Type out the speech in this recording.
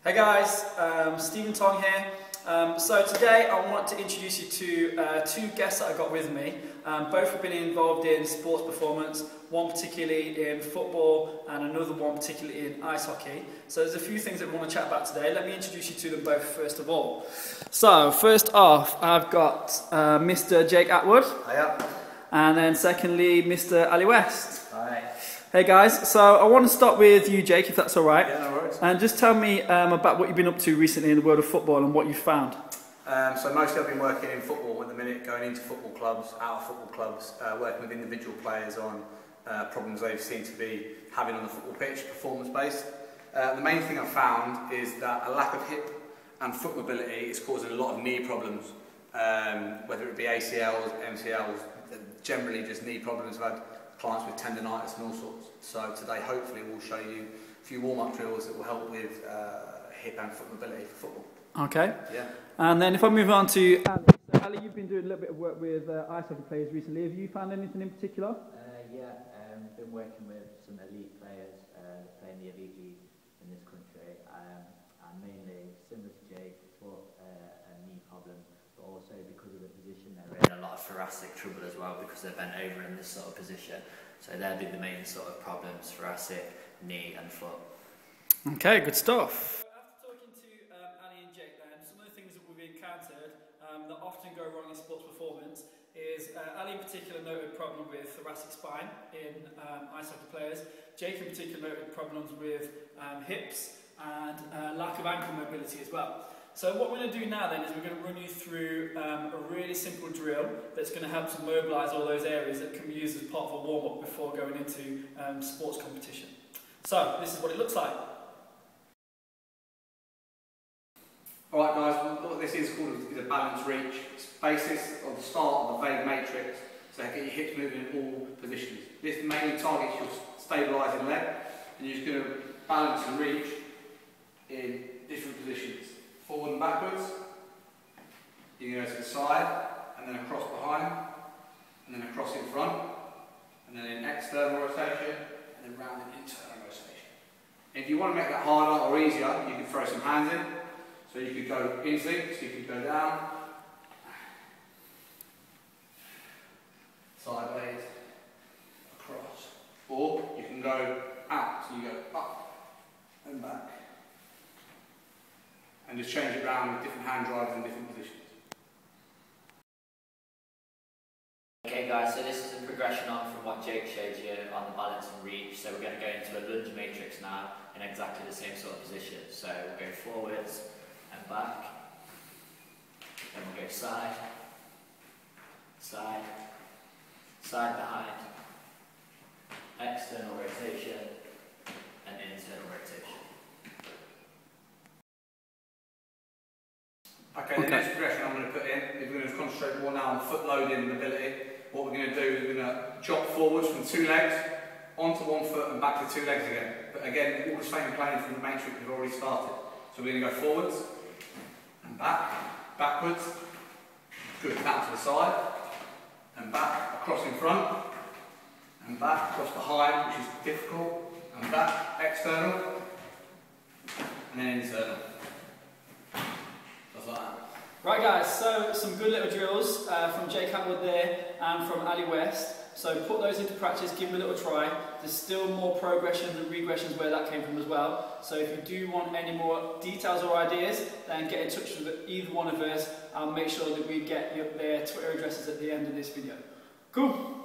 Hey guys, Stephen Tong here. So today I want to introduce you to two guests that I got with me. Both have been involved in sports performance, one particularly in football and another one particularly in ice hockey. So there's a few things that we want to chat about today. Let me introduce you to them both first of all. So first off, I've got Mr. Jake Atwood. Hiya. And then secondly, Mr. Ali West. Hi. Hey guys, so I want to start with you, Jake, if that's all right. Yeah, no worries. And just tell me about what you've been up to recently in the world of football and what you've found. So mostly I've been working in football at the minute, going into football clubs, out of football clubs, working with individual players on problems they seem to be having on the football pitch, performance-based. The main thing I've found is that a lack of hip and foot mobility is causing a lot of knee problems, whether it be ACLs, MCLs, generally just knee problems. I've had clients with tendonitis and all sorts. So today hopefully we'll show you a few warm-up drills that will help with hip and foot mobility for football. Okay. Yeah. And then if I move on to Ali. So Ali, you've been doing a little bit of work with ice hockey players recently. Have you found anything in particular? Been working with some elite players playing the elite league in this country. And mainly similar to Jake, foot and knee problem, but also because of the position they're in, a lot of thoracic trouble as well because they're bent over in this sort of position. So they'll be the main sort of problems: thoracic, knee, and foot. Okay, good stuff. After talking to Ali and Jake, then some of the things that we've encountered that often go wrong in sports performance is Ali in particular noted problem with thoracic spine in ice hockey players. Jake in particular noted problems with hips and lack of ankle mobility as well. So what we're going to do now then is we're going to run you through a really simple drill that's going to help to mobilise all those areas that can be used as part of a warm-up before going into sports competition. So this is what it looks like. Alright guys, what this is called is a balance reach. It's the basis of the start of the vague matrix, so get your hips moving in all positions. This mainly targets your stabilising leg, and you're just going to balance and reach in different positions. Forward and backwards, you can go to the side, and then across behind, and then across in front, and then in external rotation, and then round in internal rotation. If you want to make that harder or easier, you can throw some hands in. So you could go in sync, so you could go down, sideways, across, or you can go out, so you go up and back, and just change it around with different hand drives in different positions. Okay guys, so this is a progression on from what Jake showed you on the balance and reach. So we're going to go into a lunge matrix now in exactly the same sort of position. So we'll go forwards and back, then we'll go side, side, side behind, external rotation and internal rotation. Okay, the next progression I'm going to put in is we're going to concentrate more now on foot loading and mobility. What we're going to do is we're going to jog forwards from two legs onto one foot and back to two legs again. But again, all the same plane from the matrix we've already started. So we're going to go forwards and back, backwards, good, down to the side, and back, across in front, and back, across behind, which is difficult, and back, external, and then internal. Just like that. Right guys, so some good little drills from Jake Atwood there and from Ali West. So put those into practice, give them a little try. There's still more progressions and regressions where that came from as well. So if you do want any more details or ideas, then get in touch with either one of us. I'll make sure that we get their Twitter addresses at the end of this video. Cool.